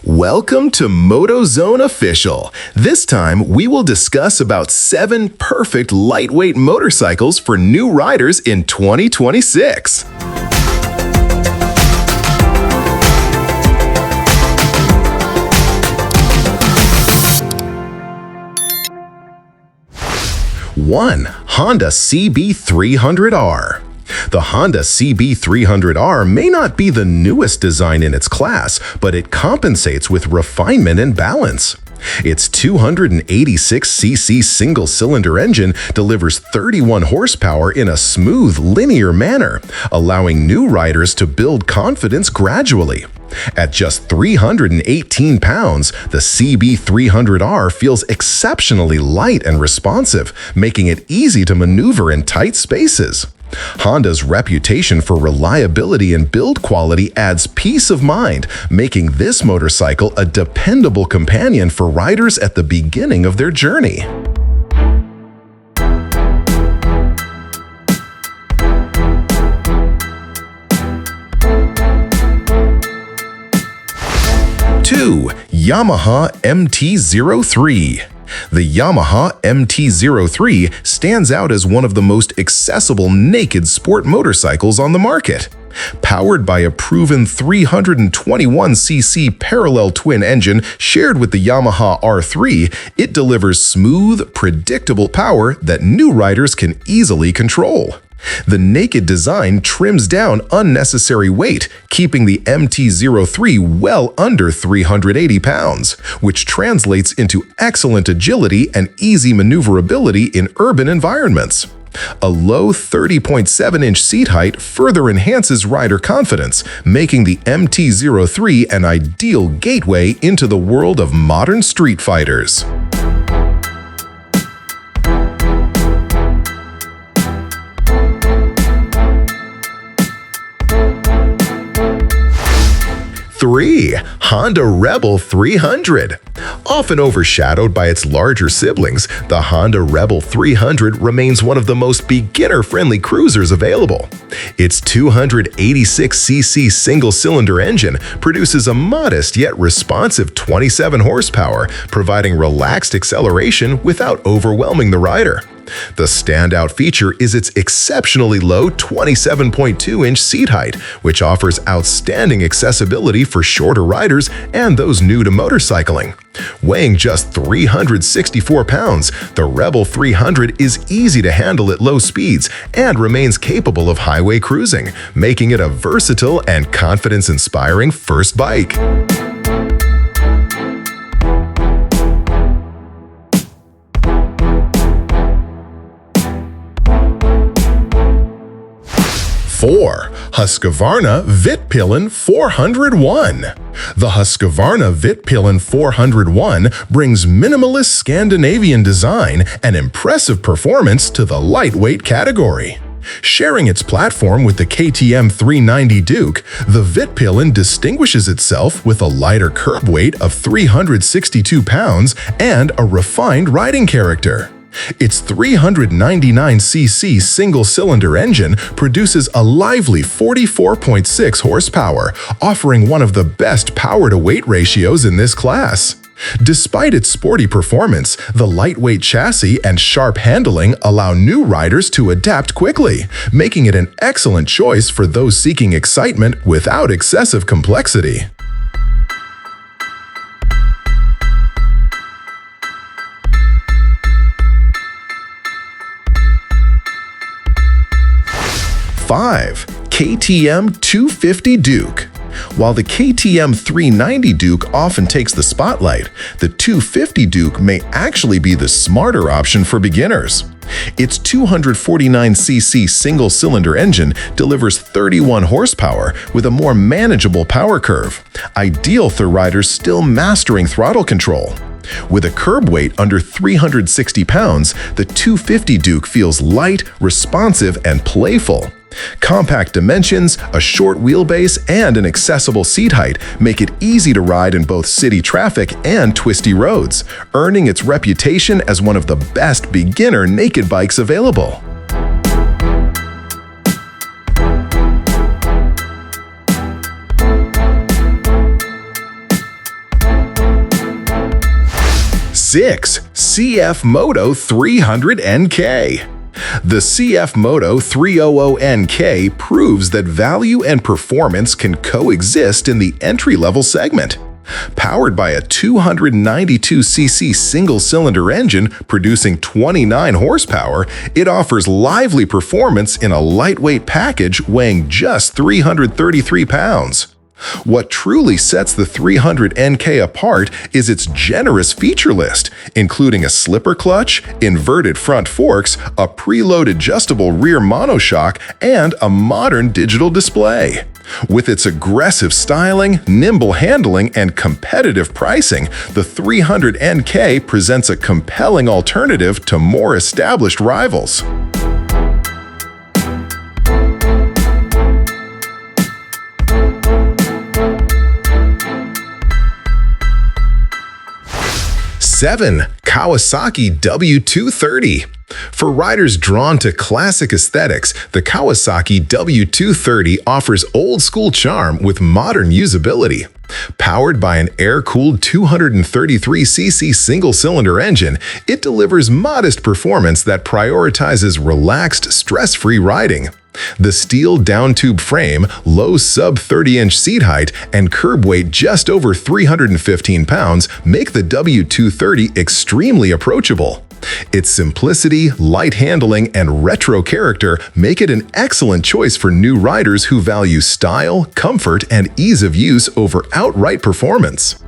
Welcome to MotoZone Official. This time, we will discuss about 7 perfect lightweight motorcycles for new riders in 2026. One, Honda CB300R. The Honda CB300R may not be the newest design in its class, but it compensates with refinement and balance. Its 286cc single-cylinder engine delivers 31 horsepower in a smooth, linear manner, allowing new riders to build confidence gradually. At just 318 pounds, the CB300R feels exceptionally light and responsive, making it easy to maneuver in tight spaces. Honda's reputation for reliability and build quality adds peace of mind, making this motorcycle a dependable companion for riders at the beginning of their journey. Two, Yamaha MT-03. The Yamaha MT-03 stands out as one of the most accessible naked sport motorcycles on the market. Powered by a proven 321cc parallel twin engine shared with the Yamaha R3, it delivers smooth, predictable power that new riders can easily control. The naked design trims down unnecessary weight, keeping the MT-03 well under 380 pounds, which translates into excellent agility and easy maneuverability in urban environments. A low 30.7-inch seat height further enhances rider confidence, making the MT-03 an ideal gateway into the world of modern street fighters. Three, Honda Rebel 300. Often overshadowed by its larger siblings, the Honda Rebel 300 remains one of the most beginner-friendly cruisers available. Its 286cc single-cylinder engine produces a modest yet responsive 27 horsepower, providing relaxed acceleration without overwhelming the rider. The standout feature is its exceptionally low 27.2-inch seat height, which offers outstanding accessibility for shorter riders and those new to motorcycling. Weighing just 364 pounds, the Rebel 300 is easy to handle at low speeds and remains capable of highway cruising, making it a versatile and confidence-inspiring first bike. Four, Husqvarna Vitpilen 401. The Husqvarna Vitpilen 401 brings minimalist Scandinavian design and impressive performance to the lightweight category. Sharing its platform with the KTM 390 Duke, the Vitpilen distinguishes itself with a lighter curb weight of 362 pounds and a refined riding character. Its 399cc single-cylinder engine produces a lively 44.6 horsepower, offering one of the best power-to-weight ratios in this class. Despite its sporty performance, the lightweight chassis and sharp handling allow new riders to adapt quickly, making it an excellent choice for those seeking excitement without excessive complexity. Five, KTM 250 Duke. While the KTM 390 Duke often takes the spotlight, the 250 Duke may actually be the smarter option for beginners. Its 249cc single-cylinder engine delivers 31 horsepower with a more manageable power curve, ideal for riders still mastering throttle control. With a curb weight under 360 pounds, the 250 Duke feels light, responsive, and playful. Compact dimensions, a short wheelbase, and an accessible seat height make it easy to ride in both city traffic and twisty roads, earning its reputation as one of the best beginner naked bikes available. 6. CF Moto 300NK. The CF Moto 300NK proves that value and performance can coexist in the entry-level segment. Powered by a 292cc single-cylinder engine producing 29 horsepower, it offers lively performance in a lightweight package weighing just 333 pounds. What truly sets the 300NK apart is its generous feature list, including a slipper clutch, inverted front forks, a preload adjustable rear monoshock, and a modern digital display. With its aggressive styling, nimble handling, and competitive pricing, the 300NK presents a compelling alternative to more established rivals. Seven. Kawasaki W230. For riders drawn to classic aesthetics, the Kawasaki W230 offers old-school charm with modern usability. Powered by an air-cooled 233cc single-cylinder engine, it delivers modest performance that prioritizes relaxed, stress-free riding. The steel down-tube frame, low sub-30-inch seat height, and curb weight just over 315 pounds make the W230 extremely approachable. Its simplicity, light handling, and retro character make it an excellent choice for new riders who value style, comfort, and ease of use over outright performance.